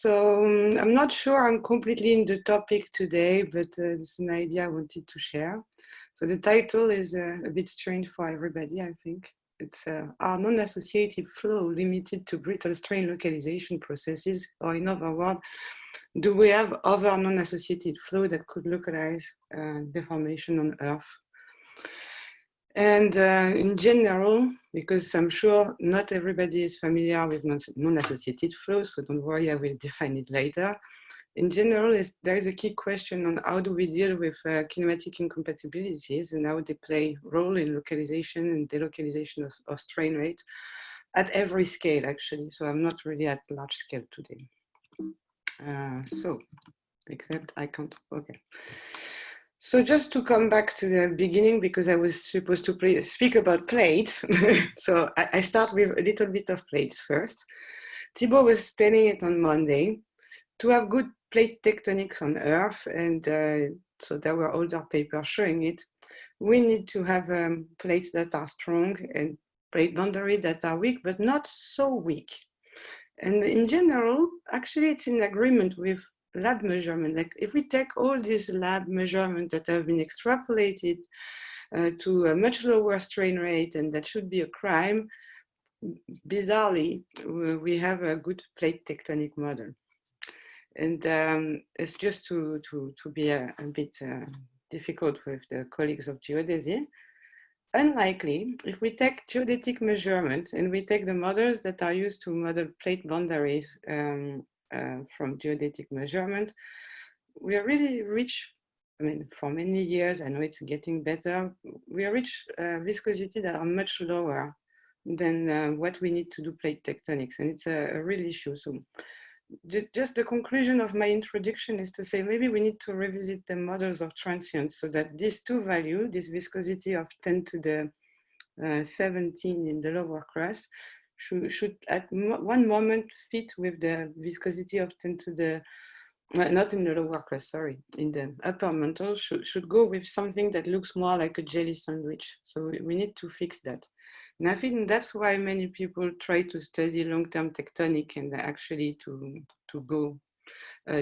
So I'm not sure I'm completely in the topic today, but it's an idea I wanted to share. So the title is a bit strange for everybody, I think. It's Are non-associative flow limited to brittle strain localization processes? Or in other words, do we have other non-associated flow that could localize deformation on Earth? And in general, because I'm sure not everybody is familiar with non-associated flow, so don't worry, I will define it later. In general, there is a key question on how do we deal with kinematic incompatibilities and how they play a role in localization and delocalization of strain rate at every scale, actually. So I'm not really at large scale today. Except I can't, okay. So just to come back to the beginning, because I was supposed to speak about plates. So I start with a little bit of plates first. Thibaut was telling it on Monday, to have good plate tectonics on Earth, and so there were older papers showing it, we need to have plates that are strong and plate boundaries that are weak, but not so weak. And in general, actually it's in agreement with lab measurement. Like if we take all these lab measurements that have been extrapolated to a much lower strain rate, and that should be a crime, bizarrely, we have a good plate tectonic model. And it's just to be a bit difficult with the colleagues of geodesy. Unlikely, if we take geodetic measurements and we take the models that are used to model plate boundaries from geodetic measurement, we are really rich. I mean, for many years, I know it's getting better, we reach viscosity that are much lower than what we need to do plate tectonics, and it's a real issue. So just the conclusion of my introduction is to say maybe we need to revisit the models of transients so that these two values, this viscosity of 10 to the 17 in the lower crust, should at one moment fit with the viscosity of 10 to the, not in the lower crust, sorry, in the upper mantle, should go with something that looks more like a jelly sandwich. So we need to fix that. And I think that's why many people try to study long-term tectonic and actually to go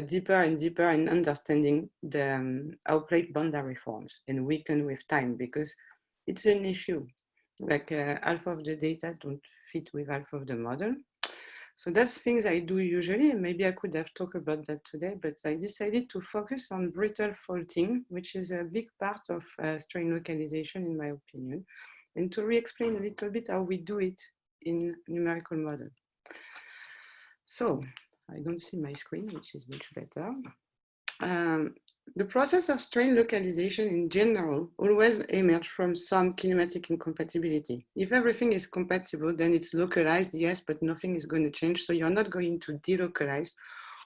deeper and deeper in understanding the how plate boundary forms and weaken with time, because it's an issue. Like half of the data don't fit with half of the model. So that's things I do usually, and maybe I could have talked about that today, but I decided to focus on brittle faulting, which is a big part of strain localization in my opinion, and to re-explain a little bit how we do it in numerical model. So I don't see my screen, which is much better. The process of strain localization in general always emerges from some kinematic incompatibility. If everything is compatible, then it's localized, yes, but nothing is going to change. So you're not going to delocalize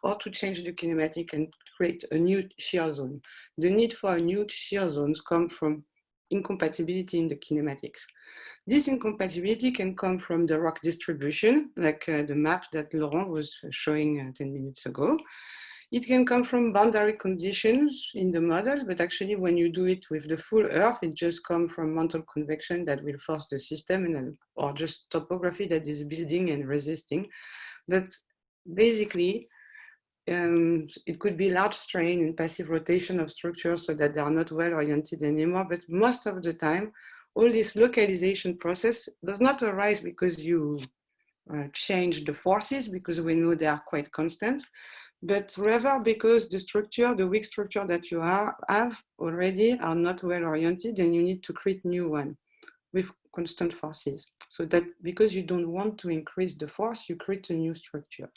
or to change the kinematic and create a new shear zone. The need for a new shear zone comes from incompatibility in the kinematics. This incompatibility can come from the rock distribution, like the map that Laurent was showing 10 minutes ago. It can come from boundary conditions in the model, but actually when you do it with the full Earth, it just comes from mantle convection that will force the system, and or just topography that is building and resisting. But basically, it could be large strain and passive rotation of structures so that they are not well oriented anymore. But most of the time, all this localization process does not arise because you change the forces, because we know they are quite constant, but rather because the structure, the weak structure that you have already are not well oriented, and you need to create new one with constant forces. So that because you don't want to increase the force, you create a new structure.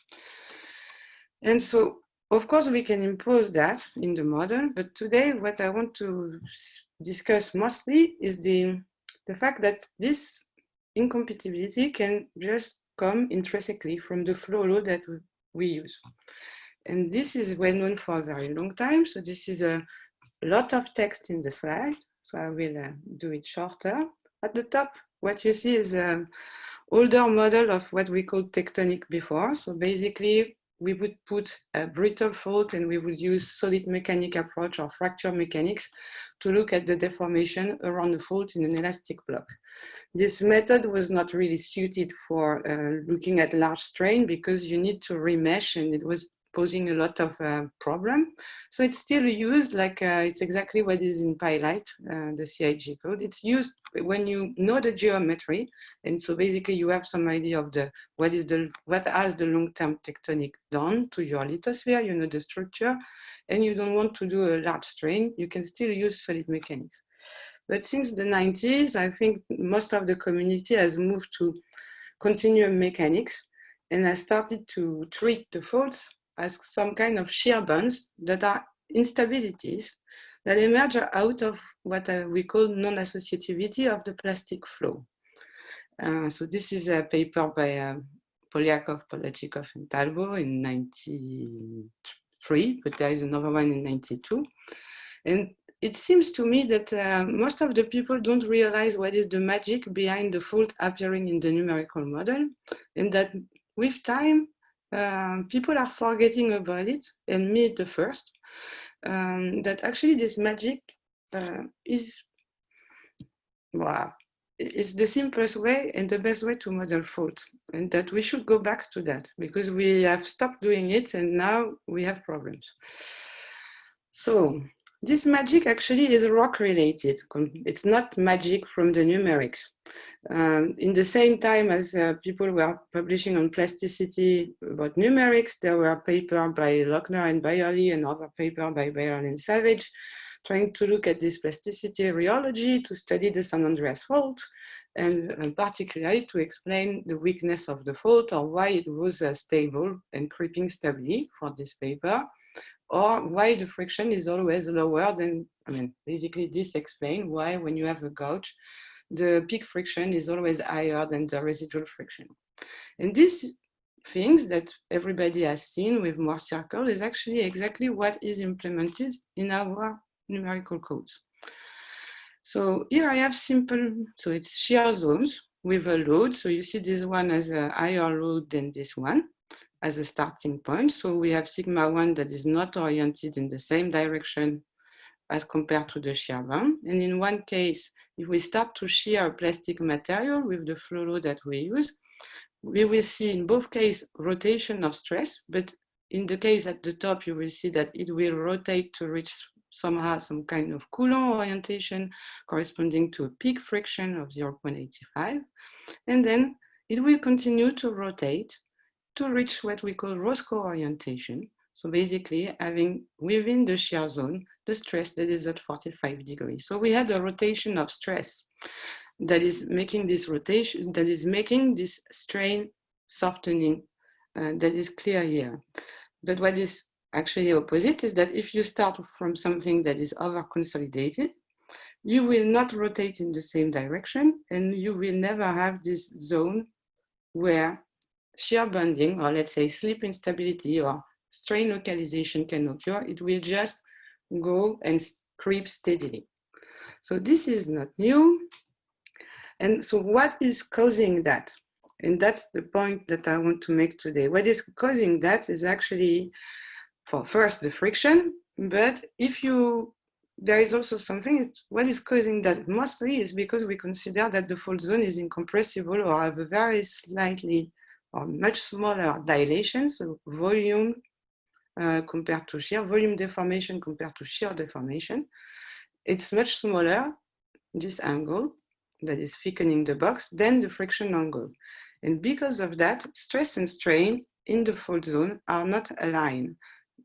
And so, of course, we can impose that in the model, but today what I want to discuss mostly is the fact that this incompatibility can just come intrinsically from the flow law that we use. And this is well known for a very long time. So this is a lot of text in the slide. So I will do it shorter. At the top, what you see is an older model of what we called tectonic before. So basically, we would put a brittle fault and we would use solid mechanic approach or fracture mechanics to look at the deformation around the fault in an elastic block. This method was not really suited for looking at large strain because you need to remesh, and it was posing a lot of problem. So it's still used like it's exactly what is in Pilot, the CIG code. It's used when you know the geometry, and so basically you have some idea of what has the long-term tectonic done to your lithosphere. You know the structure, and you don't want to do a large strain. You can still use solid mechanics. But since the 90s, I think most of the community has moved to continuum mechanics, and I started to treat the faults as some kind of shear bands that are instabilities that emerge out of what we call non-associativity of the plastic flow. So this is a paper by Polyakov, Polachikov, and Talbo in 93, but there is another one in 92. And it seems to me that most of the people don't realize what is the magic behind the fault appearing in the numerical model, and that with time, people are forgetting about it, and me the first, that actually this magic is, wow, it's the simplest way and the best way to model fault, and that we should go back to that because we have stopped doing it and now we have problems. So this magic actually is rock related. It's not magic from the numerics. In the same time as people were publishing on plasticity about numerics, there were papers by Lochner and Byerly and other paper by Byerly and Savage trying to look at this plasticity rheology to study the San Andreas fault, and particularly to explain the weakness of the fault or why it was stable and creeping stably for this paper, or why the friction is always lower than, basically this explains why when you have a gouge, the peak friction is always higher than the residual friction. And these things that everybody has seen with more circle is actually exactly what is implemented in our numerical codes. So here I have simple, so it's shear zones with a load. So you see this one has a higher load than this one as a starting point. So we have sigma 1 that is not oriented in the same direction as compared to the shear band. And in one case, if we start to shear a plastic material with the flow load that we use, we will see in both cases rotation of stress, but in the case at the top, you will see that it will rotate to reach somehow some kind of Coulomb orientation corresponding to a peak friction of 0.85. And then it will continue to rotate to reach what we call Roscoe orientation. So basically having within the shear zone, the stress that is at 45 degrees. So we had a rotation of stress that is making this rotation, that is making this strain softening that is clear here. But what is actually opposite is that if you start from something that is over consolidated, you will not rotate in the same direction and you will never have this zone where shear bending, or let's say slip instability or strain localization can occur. It will just go and creep steadily. So this is not new. And so what is causing that? And that's the point that I want to make today. What is causing that is actually, for first, the friction, but there is also something, what is causing that mostly is because we consider that the fault zone is incompressible or have a very slightly or much smaller dilation, so volume compared to shear, volume deformation compared to shear deformation. It's much smaller, this angle that is thickening the box, than the friction angle. And because of that, stress and strain in the fault zone are not aligned,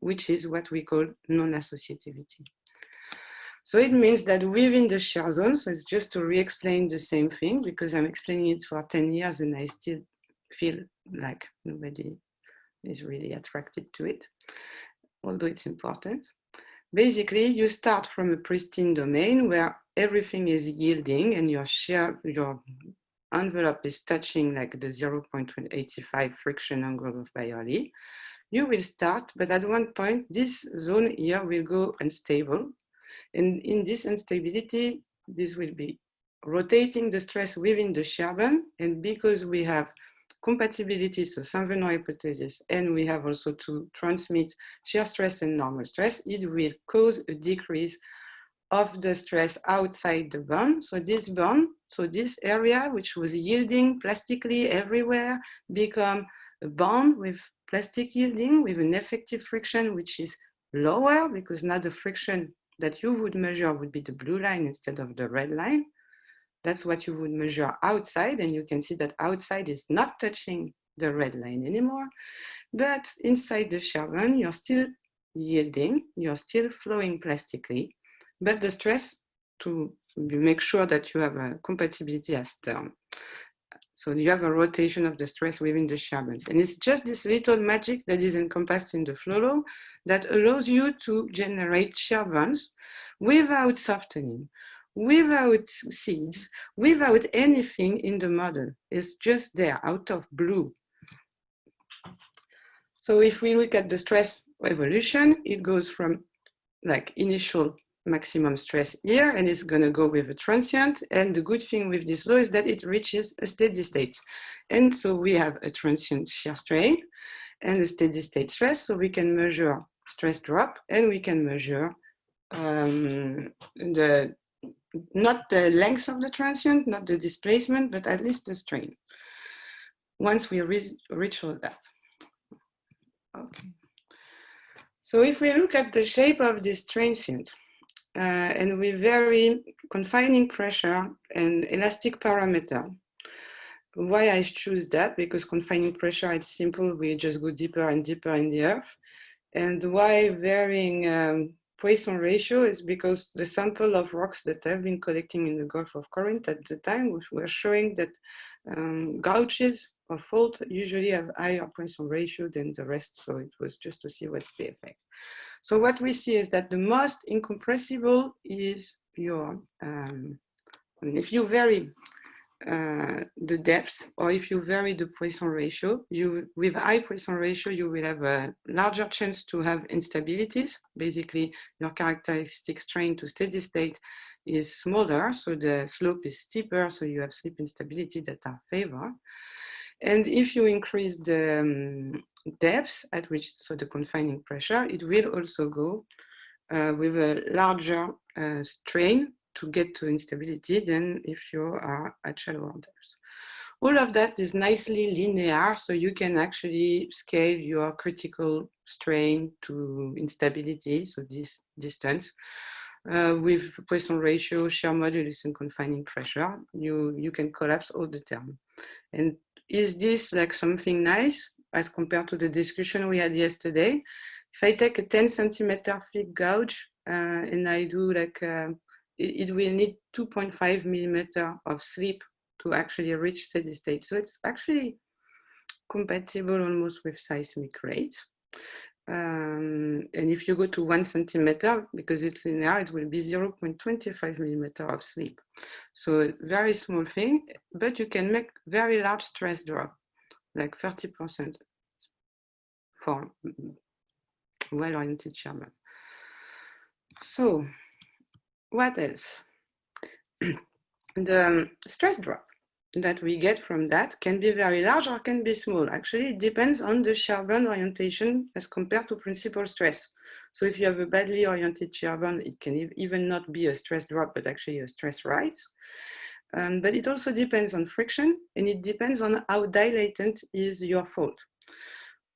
which is what we call non-associativity. So it means that within the shear zone, so it's just to re-explain the same thing, because I'm explaining it for 10 years and I still feel like nobody is really attracted to it, although it's important. Basically, you start from a pristine domain where everything is yielding and your envelope is touching like the 0.85 friction angle of Byerly. You will start, but at one point, this zone here will go unstable. And in this instability, this will be rotating the stress within the shear band. And because we have compatibility, so Saint-Venant hypothesis, and we have also to transmit shear stress and normal stress, it will cause a decrease of the stress outside the band. So this band, so this area, which was yielding plastically everywhere, become a band with plastic yielding with an effective friction which is lower, because now the friction that you would measure would be the blue line instead of the red line. That's what you would measure outside, and you can see that outside is not touching the red line anymore. But inside the sherbon, you're still yielding, you're still flowing plastically, but the stress to make sure that you have a compatibility has turned. So you have a rotation of the stress within the sherbons. And it's just this little magic that is encompassed in the flow law that allows you to generate sherbons without softening, without seeds, without anything in the model. It's just there out of blue. So if we look at the stress evolution, it goes from like initial maximum stress here, and it's going to go with a transient. And the good thing with this law is that it reaches a steady state. And so we have a transient shear strain and a steady state stress. So we can measure stress drop, and we can measure not the length of the transient, not the displacement, but at least the strain. Once we reach all that. Okay. So if we look at the shape of this transient, and with very confining pressure and elastic parameter. Why I choose that? Because confining pressure, it's simple. We just go deeper and deeper in the earth. And why varying Poisson ratio is because the sample of rocks that I've been collecting in the Gulf of Corinth at the time were showing that gouges or fault usually have higher Poisson ratio than the rest. So it was just to see what's the effect. So what we see is that the most incompressible is your, if you vary the depth, or if you vary the Poisson ratio, with high Poisson ratio, you will have a larger chance to have instabilities. Basically, your characteristic strain to steady state is smaller, so the slope is steeper, so you have slip instability that are favored. And if you increase the depth at which, so the confining pressure, it will also go with a larger strain to get to instability than if you are at shallower depths. All of that is nicely linear, so you can actually scale your critical strain to instability, so this distance, with Poisson ratio, shear modulus, and confining pressure. You can collapse all the term. And is this like something nice as compared to the discussion we had yesterday? If I take a 10 centimeter thick gouge and I do like, it will need 2.5 millimeter of slip to actually reach steady state. So it's actually compatible almost with seismic rate. And if you go to 1 centimeter, because it's linear, it will be 0.25 millimeter of slip. So very small thing, but you can make very large stress drop, like 30% for well-oriented sherbon. So what else? The stress drop that we get from that can be very large or can be small. Actually, it depends on the sherbon orientation as compared to principal stress. So if you have a badly oriented sherbon, it can even not be a stress drop, but actually a stress rise. But it also depends on friction, and it depends on how dilatant is your fault.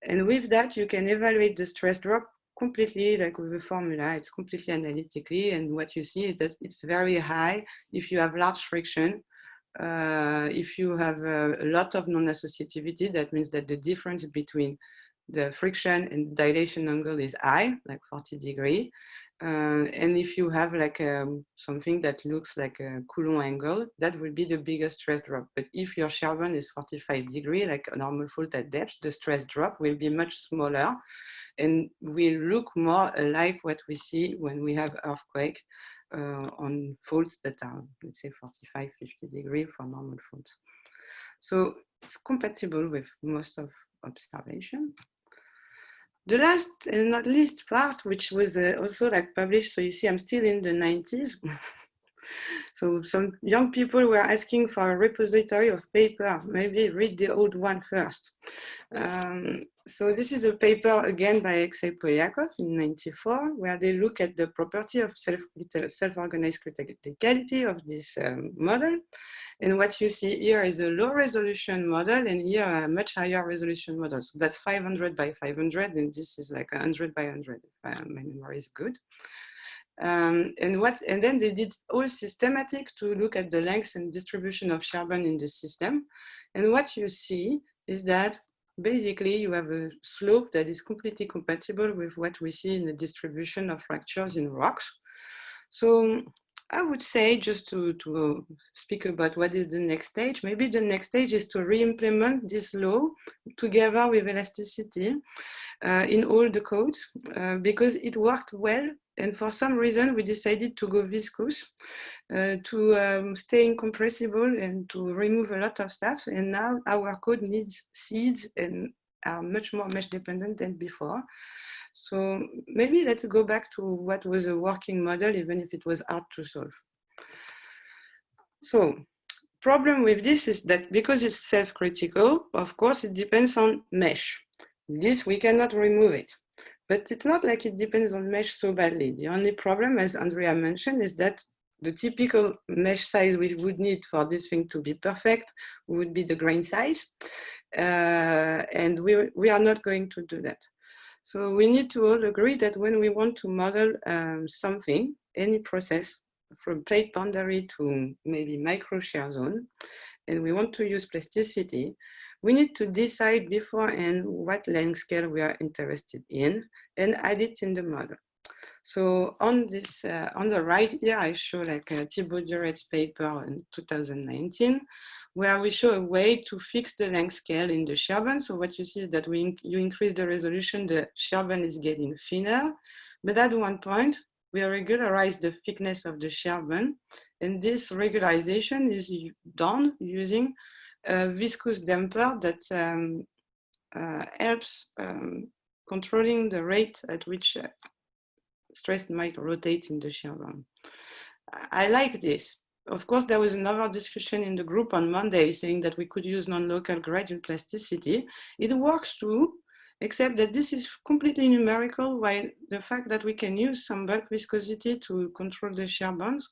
And with that, you can evaluate the stress drop completely, like with a formula. It's completely analytically, and what you see is that it's very high if you have large friction. If you have a lot of non-associativity, that means that the difference between the friction and dilation angle is high, like 40 degrees. And if you have like something that looks like a Coulomb angle, that will be the biggest stress drop. But if your sherbon is 45 degrees, like a normal fault at depth, the stress drop will be much smaller and will look more like what we see when we have earthquake on faults that are, let's say, 45, 50 degrees for normal faults. So it's compatible with most of observation. The last and not least part, which was also like published, so you see I'm still in the 90s, So some young people were asking for a repository of paper, maybe read the old one first. So this is a paper again by Alexei Polyakov in '94, where they look at the property of self-organized criticality of this model. And what you see here is a low resolution model, and here a much higher resolution model. So that's 500 by 500, and this is like 100 by 100, if my memory is good. And then they did all systematic to look at the length and distribution of Sherburne in the system. And what you see is that basically you have a slope that is completely compatible with what we see in the distribution of fractures in rocks. So I would say, just to speak about what is the next stage, maybe the next stage is to re-implement this law together with elasticity in all the codes, because it worked well. And for some reason, we decided to go viscous to stay incompressible and to remove a lot of stuff. And now our code needs seeds and are much more mesh dependent than before. So maybe let's go back to what was a working model, even if it was hard to solve. So problem with this is that because it's self-critical, of course, it depends on mesh. This, we cannot remove it. But it's not like it depends on mesh so badly. The only problem, as Andrea mentioned, is that the typical mesh size we would need for this thing to be perfect would be the grain size. And we are not going to do that. So we need to all agree that when we want to model something, any process, from plate boundary to maybe micro shear zone, and we want to use plasticity, we need to decide beforehand what length scale we are interested in and add it in the model. So on this, on the right here, I show like a Thibaut Duret's paper in 2019, where we show a way to fix the length scale in the Sherburne. So what you see is that you increase the resolution, the Sherburne is getting thinner, but at one point, we regularize the thickness of the Sherburne, and this regularization is done using a viscous damper that helps controlling the rate at which stress might rotate in the Sherburne. I like this. Of course, there was another discussion in the group on Monday saying that we could use non-local gradient plasticity. It works too, except that this is completely numerical, while the fact that we can use some bulk viscosity to control the Sherburnes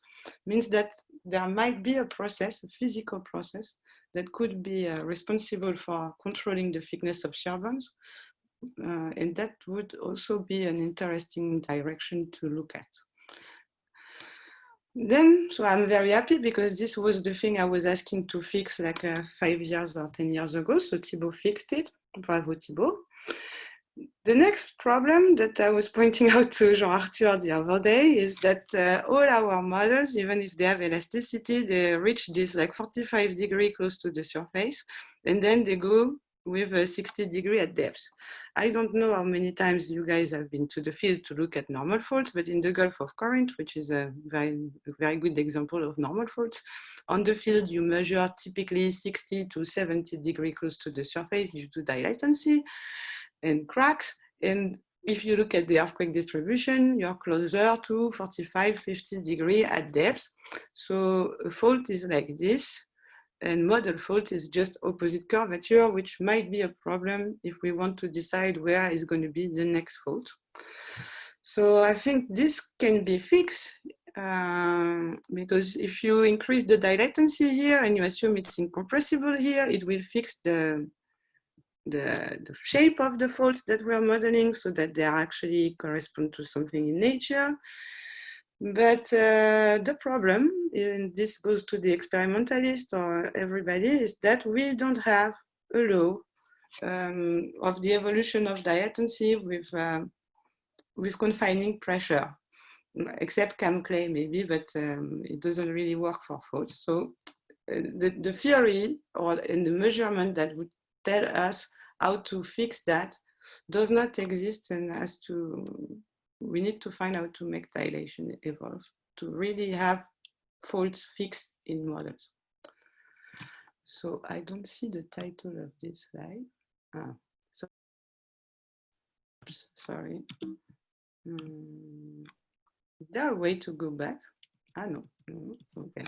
means that there might be a process, a physical process, that could be responsible for controlling the thickness of Sherburnes. And that would also be an interesting direction to look at. Then, so I'm very happy because this was the thing I was asking to fix like 5 years or 10 years ago. So Thibaut fixed it. Bravo, Thibaut. The next problem that I was pointing out to Jean-Arthur the other day is that all our models, even if they have elasticity, they reach this like 45 degree close to the surface, and then they go with a 60 degree at depth. I don't know how many times you guys have been to the field to look at normal faults, but in the Gulf of Corinth, which is a very good example of normal faults, on the field you measure typically 60 to 70 degree close to the surface due to dilatancy and cracks. And if you look at the earthquake distribution, you're closer to 45, 50 degree at depth. So a fault is like this, and model fault is just opposite curvature, which might be a problem if we want to decide where is going to be the next fault. So I think this can be fixed because if you increase the dilatancy here and you assume it's incompressible here, it will fix the shape of the faults that we're modeling so that they actually correspond to something in nature. But the problem, and this goes to the experimentalist or everybody, is that we don't have a law of the evolution of dilatancy with confining pressure, except Cam Clay maybe, but it doesn't really work for faults. So the theory and the measurement that would tell us how to fix that does not exist, and we need to find out to make dilation evolve to really have faults fixed in models. So I don't see the title of this slide. So sorry. Is there a way to go back? Ah, no. Okay.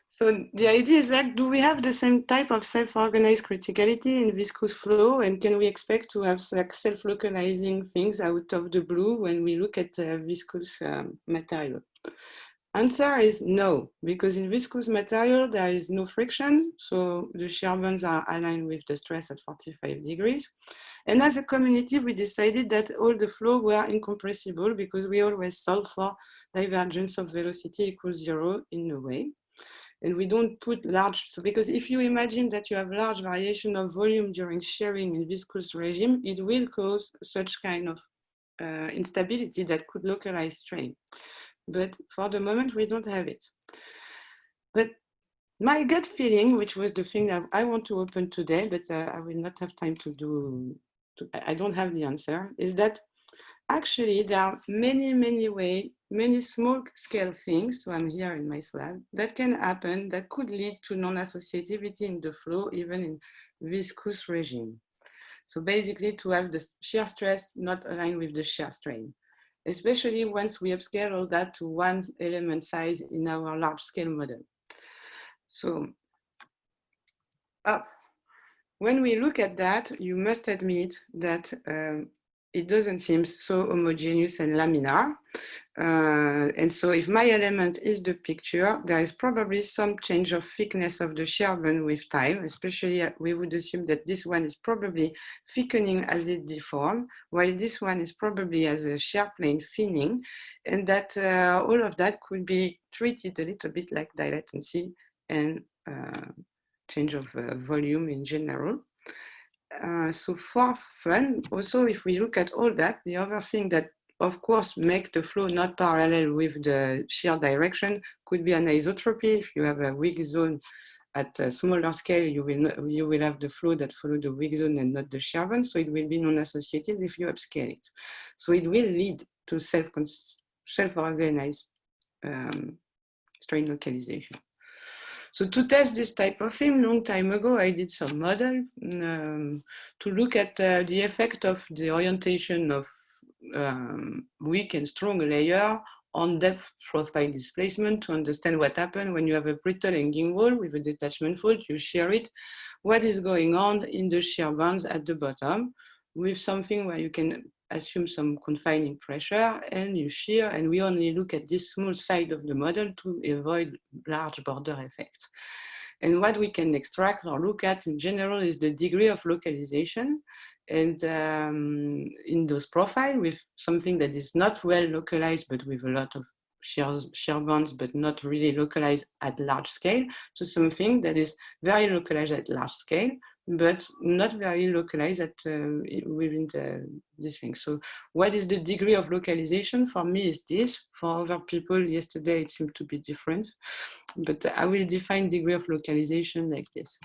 So the idea is that, do we have the same type of self-organized criticality in viscous flow? And can we expect to have like self-localizing things out of the blue when we look at viscous material? Answer is no, because in viscous material, there is no friction. So the shear bonds are aligned with the stress at 45 degrees. And as a community, we decided that all the flow were incompressible because we always solve for divergence of velocity equals 0 in a way. And we don't put large, so because if you imagine that you have large variation of volume during shearing in viscous regime, it will cause such kind of instability that could localize strain. But for the moment, we don't have it. But my gut feeling, which was the thing that I want to open today, but I will not have time to do, I don't have the answer, is that actually there are many ways, many small scale things, so I'm here in my slide, that can happen that could lead to non-associativity in the flow, even in viscous regime. So basically to have the shear stress not aligned with the shear strain, especially once we upscale all that to one element size in our large scale model. So when we look at that, you must admit that it doesn't seem so homogeneous and laminar. And so if my element is the picture, there is probably some change of thickness of the shear bond with time, especially we would assume that this one is probably thickening as it deforms, while this one is probably as a shear plane thinning, and that all of that could be treated a little bit like dilatancy and change of volume in general. So for fun, also if we look at all that, the other thing that of course make the flow not parallel with the shear direction could be an isotropy. If you have a weak zone at a smaller scale, you will have the flow that follow the weak zone and not the shear bond, so it will be non-associated if you upscale it. So it will lead to self-organized strain localization. So to test this type of thing, long time ago, I did some model to look at the effect of the orientation of weak and strong layer on depth profile displacement to understand what happened when you have a brittle hanging wall with a detachment fault, you shear it, what is going on in the shear bands at the bottom with something where you can assume some confining pressure and you shear, and we only look at this small side of the model to avoid large border effects. And what we can extract or look at in general is the degree of localization. And in those profiles with something that is not well localized, but with a lot of shear bonds, but not really localized at large scale. So something that is very localized at large scale, but not very localized at within this thing. So what is the degree of localization? For me is this. For other people, yesterday it seemed to be different, but I will define degree of localization like this.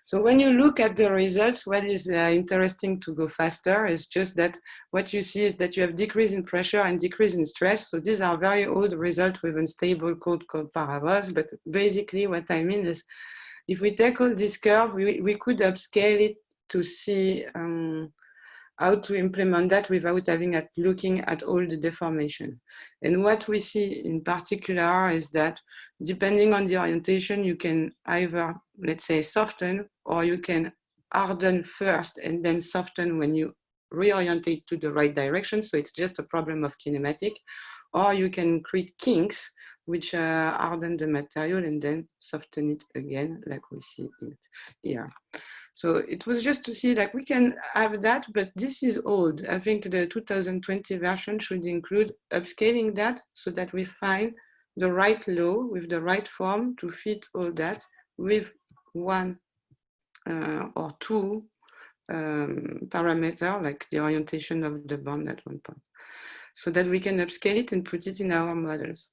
So when you look at the results, what is interesting to go faster is just that what you see is that you have decrease in pressure and decrease in stress. So these are very old results with unstable code called parabolas, but basically what I mean is if we take all this curve, we could upscale it to see how to implement that without looking at all the deformation. And what we see in particular is that depending on the orientation, you can either, let's say, soften, or you can harden first and then soften when you reorientate to the right direction. So it's just a problem of kinematic. Or you can create kinks, which harden the material and then soften it again, like we see it here. So it was just to see like we can have that, but this is old. I think the 2020 version should include upscaling that so that we find the right law with the right form to fit all that with one or two parameters, like the orientation of the bond at one point, so that we can upscale it and put it in our models.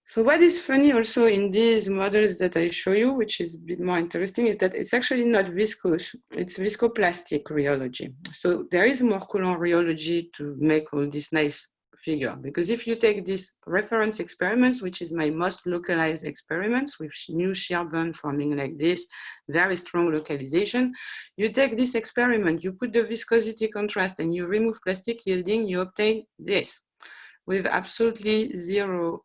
So what is funny also in these models that I show you, which is a bit more interesting, is that it's actually not viscous, it's viscoplastic rheology. So there is more Coulomb rheology to make all this nice figure, because if you take this reference experiments, which is my most localized experiments with new shear bond forming like this, very strong localization, you take this experiment, you put the viscosity contrast and you remove plastic yielding, you obtain this with absolutely zero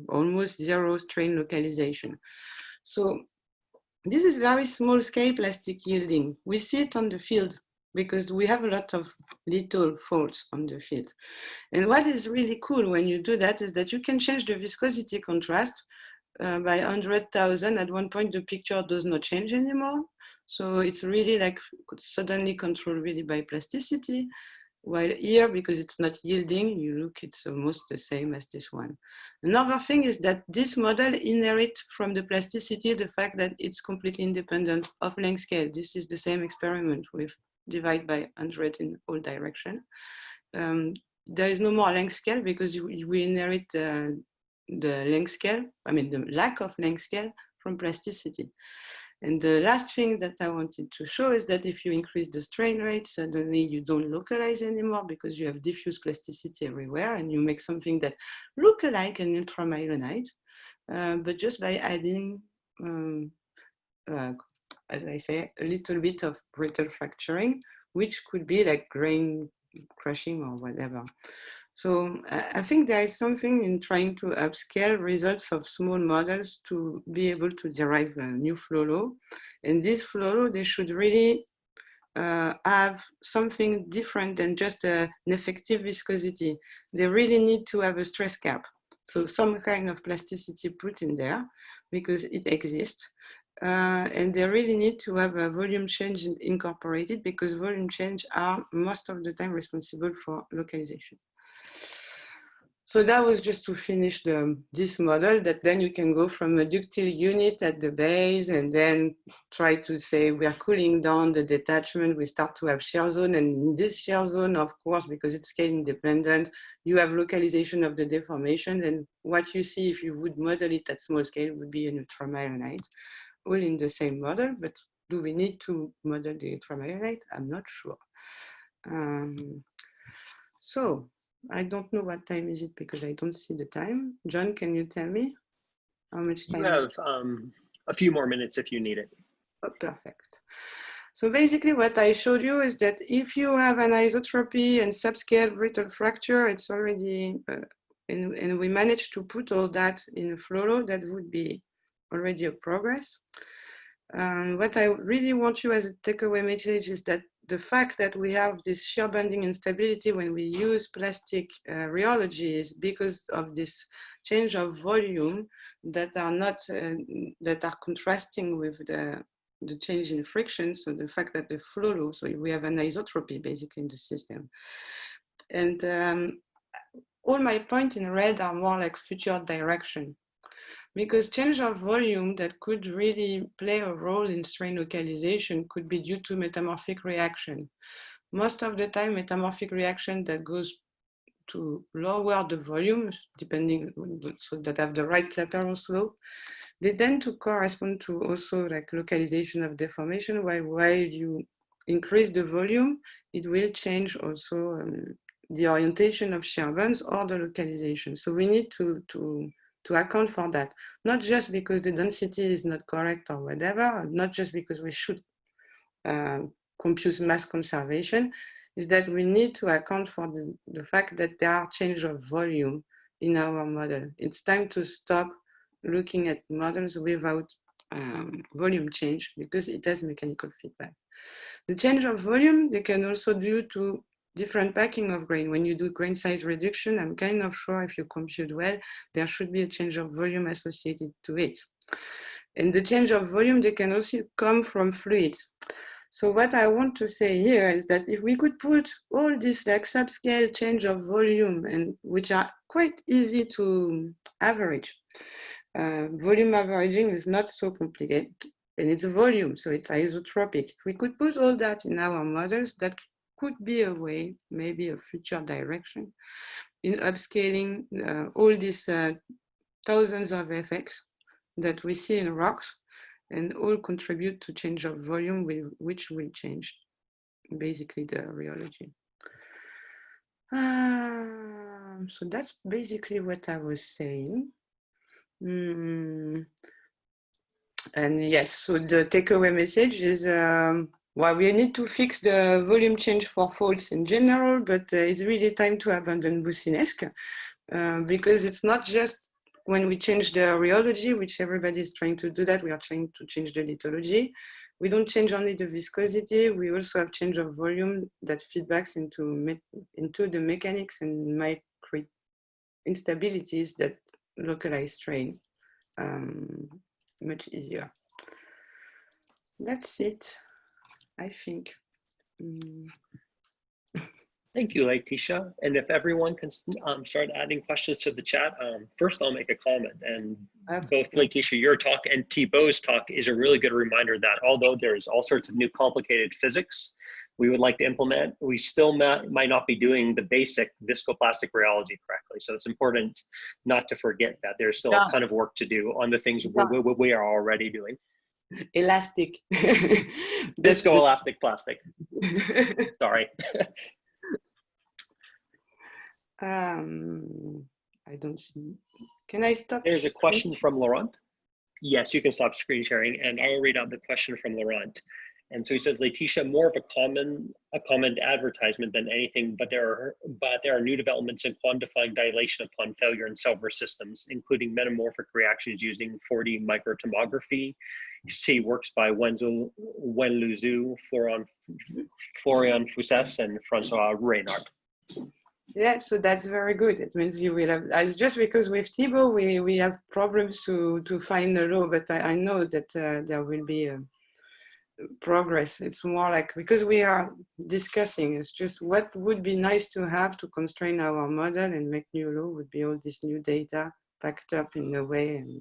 almost zero strain localization. So this is very small scale plastic yielding. We see it on the field because we have a lot of little faults on the field. And what is really cool when you do that is that you can change the viscosity contrast by 100,000. At one point, the picture does not change anymore. So it's really like suddenly controlled really by plasticity. While here, because it's not yielding, you look, it's almost the same as this one. Another thing is that this model inherits from the plasticity the fact that it's completely independent of length scale. This is the same experiment with divide by 100 in all directions. There is no more length scale because we inherit the length scale, I mean the lack of length scale from plasticity. And the last thing that I wanted to show is that if you increase the strain rate, suddenly you don't localize anymore because you have diffuse plasticity everywhere and you make something that looks like an ultramyelonite, but just by adding, as I say, a little bit of brittle fracturing, which could be like grain crushing or whatever. So I think there is something in trying to upscale results of small models to be able to derive a new flow law. And this flow law, they should really have something different than just an effective viscosity. They really need to have a stress cap. So some kind of plasticity put in there because it exists. And they really need to have a volume change incorporated because volume change are most of the time responsible for localization. So that was just to finish this model that then you can go from a ductile unit at the base and then try to say we are cooling down the detachment, we start to have shear zone, and in this shear zone, of course, because it's scale independent, you have localization of the deformation, and what you see if you would model it at small scale would be an ultramyelonite, all in the same model, but do we need to model the ultramyelonite? I'm not sure. So I don't know what time is it because I don't see the time. John, can you tell me how much time? You have a few more minutes if you need it. Oh, perfect. So basically what I showed you is that if you have an isotropy and subscale brittle fracture, it's already, and we managed to put all that in a flow law, that would be already a progress. What I really want you as a takeaway message is that the fact that we have this shear bending instability when we use plastic rheology is because of this change of volume that are not, that are contrasting with the change in friction. So the fact that the flow law, so we have an isotropy basically in the system. And all my points in red are more like future direction. Because change of volume that could really play a role in strain localization could be due to metamorphic reaction. Most of the time, metamorphic reaction that goes to lower the volume, depending, so that have the right lateral slope, they tend to correspond to also like localization of deformation, while you increase the volume, it will change also the orientation of shear bands or the localization. So we need to account for that, not just because the density is not correct or whatever, not just because we should compute mass conservation, is that we need to account for the fact that there are change of volume in our model. It's time to stop looking at models without volume change because it has mechanical feedback. The change of volume, they can also due to different packing of grain. When you do grain size reduction, I'm kind of sure if you compute well, there should be a change of volume associated to it. And the change of volume, they can also come from fluids. So what I want to say here is that if we could put all this like subscale change of volume, and which are quite easy to average, volume averaging is not so complicated, and it's volume, so it's isotropic. If we could put all that in our models, that could be a way, maybe a future direction, in upscaling all these thousands of effects that we see in rocks, and all contribute to change of volume, which will change basically the rheology. So that's basically what I was saying. And yes, so the takeaway message is, well, we need to fix the volume change for faults in general, but it's really time to abandon Boussinesque because it's not just when we change the rheology, which everybody is trying to do that, we are trying to change the lithology. We don't change only the viscosity, we also have change of volume that feedbacks into the mechanics and might create instabilities that localize strain much easier. That's it, I think. Thank you, Laetitia. And if everyone can start adding questions to the chat, first I'll make a comment. And both Laetitia, your talk and Thibaut's talk is a really good reminder that although there's all sorts of new complicated physics we would like to implement, we still might not be doing the basic viscoplastic rheology correctly. So it's important not to forget that there's still a ton of work to do on the things we are already doing. Elastic. Viscoelastic plastic. Sorry. I don't see. Can I stop? There's a question from Laurent. Yes, you can stop screen sharing, and I will read out the question from Laurent. And so he says, Laetitia, more of a common advertisement than anything, but there are new developments in quantifying dilation upon failure in Selver systems, including metamorphic reactions using 4D microtomography. You see works by Wen Luzhu, Florian Foussès, and Francois Reynard. Yeah, so that's very good. It means you will have, it's just because with Thibaut, we have problems to find a law, but I know that there will be progress. It's more like, because we are discussing, it's just what would be nice to have to constrain our model and make new law would be all this new data packed up in a way. And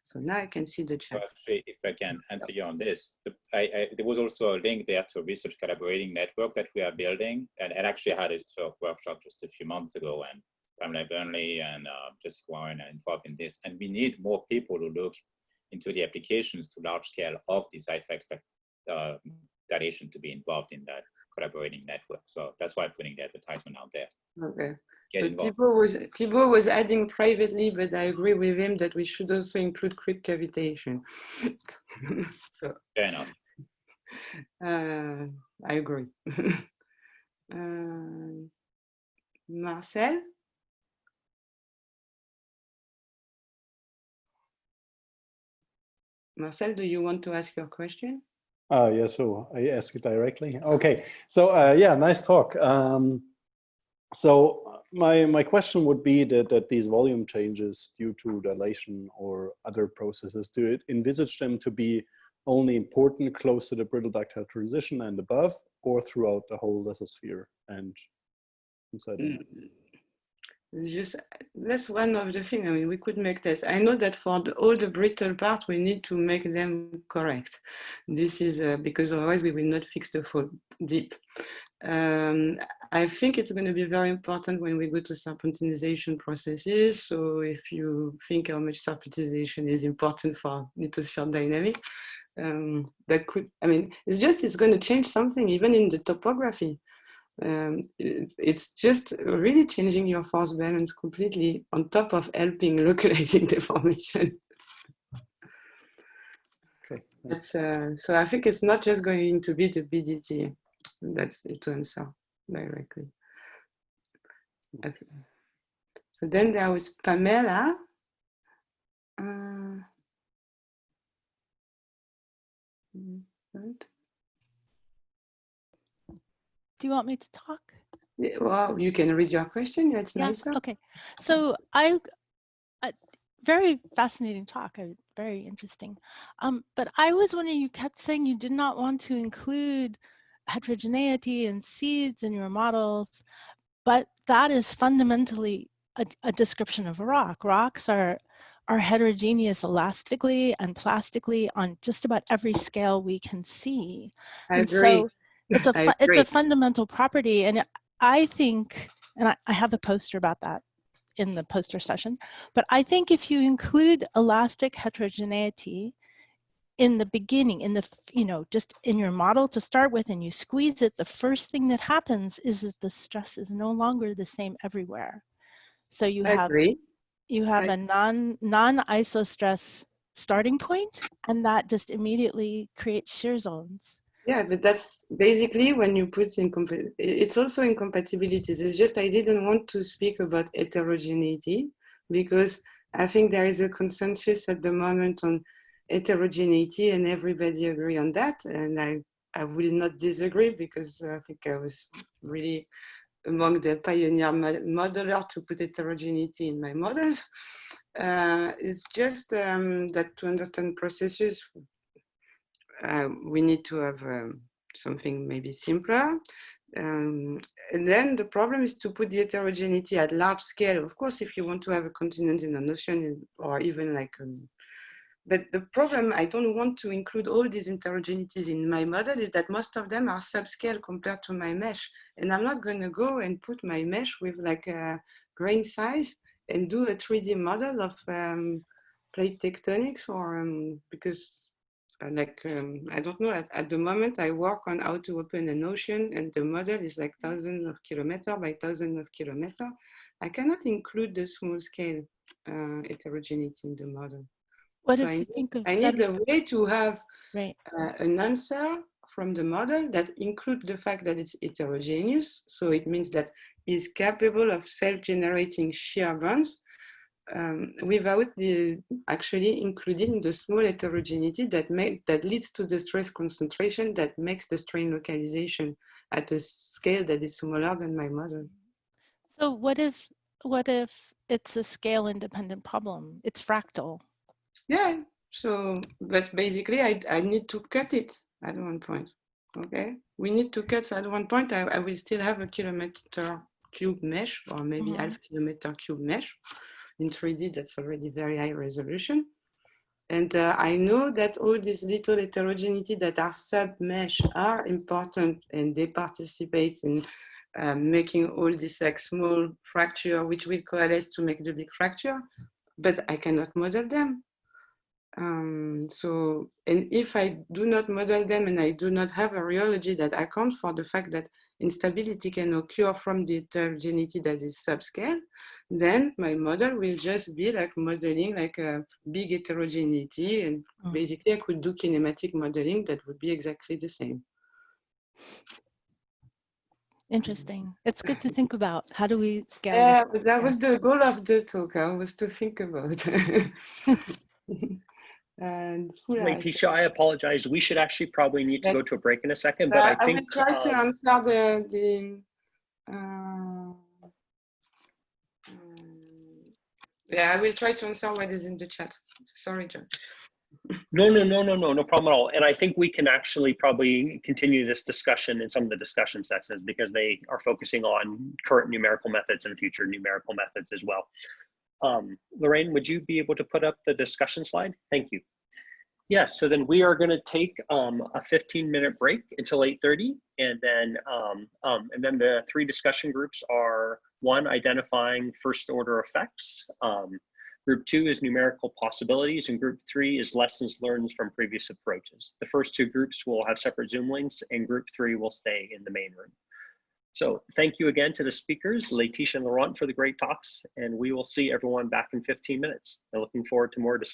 so now I can see the chat. Actually, if I can answer you on this, there was also a link there to a research collaborating network that we are building, and actually had a workshop just a few months ago, and Pamela Burnley and Jessica Warren are involved in this, and we need more people who look into the applications to large scale of these effects that dilation to be involved in that collaborating network. So that's why I'm putting the advertisement out there. Okay. So Thibaut was adding privately, but I agree with him that we should also include crypt cavitation. So fair enough. I agree. Marcel? Marcel, do you want to ask your question? Yeah, so I ask it directly. Okay, so yeah, nice talk. So my question would be that these volume changes due to dilation or other processes, do you envisage them to be only important close to the brittle ductile transition and above, or throughout the whole lithosphere and inside? Just that's one of the things. I mean, we could make this. I know that for all the brittle part, we need to make them correct. This is because otherwise we will not fix the fault deep. I think it's going to be very important when we go to serpentinization processes. So if you think how much serpentinization is important for lithosphere dynamic, that could, I mean, it's going to change something even in the topography. It's just really changing your force balance completely on top of helping localizing the formation. Okay. That's, so I think it's not just going to be the BDT. That's it to answer directly. So then there was Pamela. Right. Do you want me to talk? Yeah, well, you can read your question. It's nicer. Okay. So very fascinating talk. Very interesting. But I was wondering, you kept saying you did not want to include heterogeneity and seeds in your models, but that is fundamentally a description of a rock. Rocks are heterogeneous elastically and plastically on just about every scale we can see. I agree. So it's a fundamental property, and I think, and I have a poster about that in the poster session, but I think if you include elastic heterogeneity in the beginning, in the, just in your model to start with, and you squeeze it, the first thing that happens is that the stress is no longer the same everywhere. So you have a non-iso stress starting point, and that just immediately creates shear zones. Yeah, but that's basically when you put it's also incompatibilities. It's just I didn't want to speak about heterogeneity because I think there is a consensus at the moment on heterogeneity, and everybody agree on that. And I will not disagree, because I think I was really among the pioneer modeler to put heterogeneity in my models. It's just that to understand processes, we need to have something maybe simpler. And then the problem is to put the heterogeneity at large scale. Of course, if you want to have a continent in an ocean, or even like, but the problem, I don't want to include all these heterogeneities in my model, is that most of them are subscale compared to my mesh. And I'm not going to go and put my mesh with like a grain size and do a 3D model of plate tectonics, or because I don't know, at the moment I work on how to open an ocean, and the model is like thousands of kilometers by thousands of kilometers. I cannot include the small scale heterogeneity in the model. What So if you think of I need a way to have right. An answer from the model that includes the fact that it's heterogeneous. So it means that it's capable of self-generating shear bonds, without actually including the small heterogeneity that leads to the stress concentration that makes the strain localization at a scale that is smaller than my model. So what if it's a scale independent problem? It's fractal. Yeah. So, but basically, I need to cut it at one point. Okay. We need to cut at one point. I will still have a kilometer cube mesh, or maybe half kilometer cube mesh. In 3D, that's already very high resolution. And I know that all these little heterogeneity that are sub-mesh are important, and they participate in making all this like small fracture, which will coalesce to make the big fracture, but I cannot model them. So, and if I do not model them, and I do not have a rheology that accounts for the fact that instability can occur from the heterogeneity that is subscale, then my model will just be like modeling like a big heterogeneity, and basically I could do kinematic modeling that would be exactly the same. Interesting. It's good to think about. How do we scale? Yeah, but that was the goal of the talk. I was to think about. And Laetitia, I apologize. We should actually probably need to go to a break in a second, but I think will try to answer yeah, I will try to answer what is in the chat. Sorry, John. No problem at all. And I think we can actually probably continue this discussion in some of the discussion sections, because they are focusing on current numerical methods and future numerical methods as well. Lorraine, would you be able to put up the discussion slide? Thank you. Yes, so then we are going to take a 15-minute break until 8:30, and then the three discussion groups are: one, identifying first-order effects. Group 2 is numerical possibilities, and group 3 is lessons learned from previous approaches. The first two groups will have separate Zoom links, and group 3 will stay in the main room. So thank you again to the speakers, Laetitia and Laurent, for the great talks, and we will see everyone back in 15 minutes. I'm looking forward to more discussion.